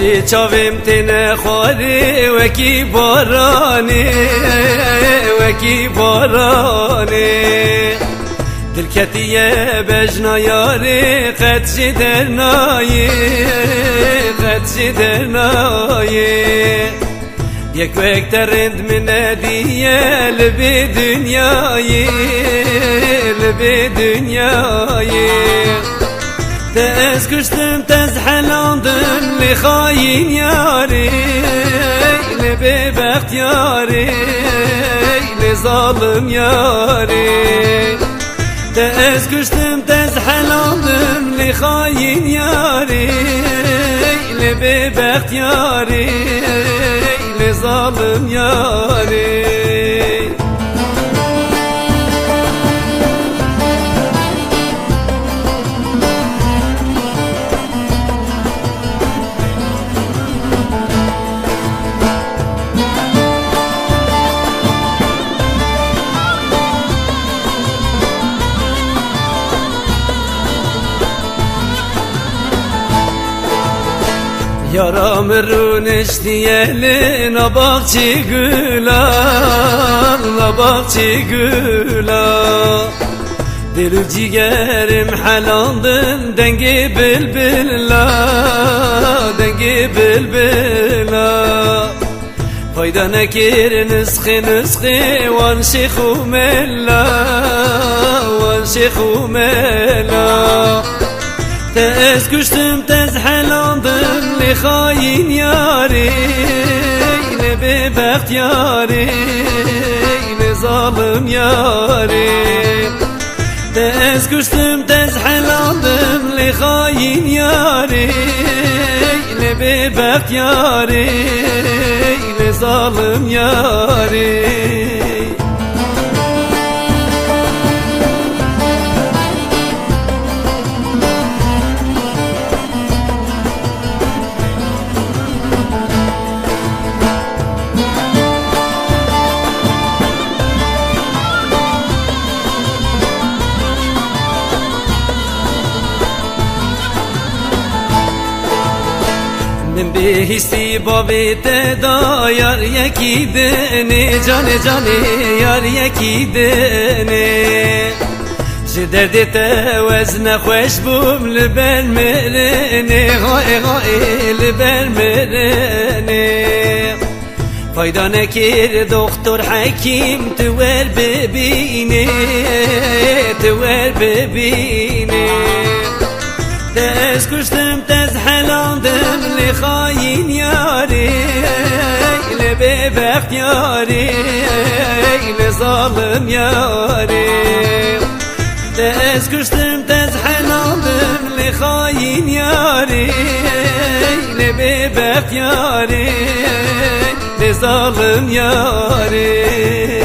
جی چاویم تنه خواری وکی بارانی وکی بارانی دلکتیه بجنا یاری قدشی درنایی قدشی درنایی یک وقت ترند من دیه لبی دنیایی لبی دنیایی تز کشتم تز حلاندم لخاین یاری لبی بختیاری لظالم یاری تز کشتم تز حلاندم لخاین یاری لبی بختیاری لظالم یاری Yaram runiş diyelim abakçı gülan abakçı gülan Dil ciğerim halandın dengi bilbilla dengi bilbilla Fayda nekir nıskı nıskı van şihu mella van şihu mella Tez kuştum tez helandım li hain yari Lebi behtiyari li zalim yari Tez kuştum tez helandım li hain yari Lebi behtiyari li zalim yari Bir hissi babete da yar yekidene cane cane yar yekidene Ji derdi te wezne xoş bum li ber merene Gae gae li ber merene Fayda nekir doktor hakim tu ver bebine tu ver bebine Tez kuştum tez helandım li hain yari Lebi behtiyari li zalim yari Tez kuştum tez helandım li hain yari Lebi behtiyari li zalim yari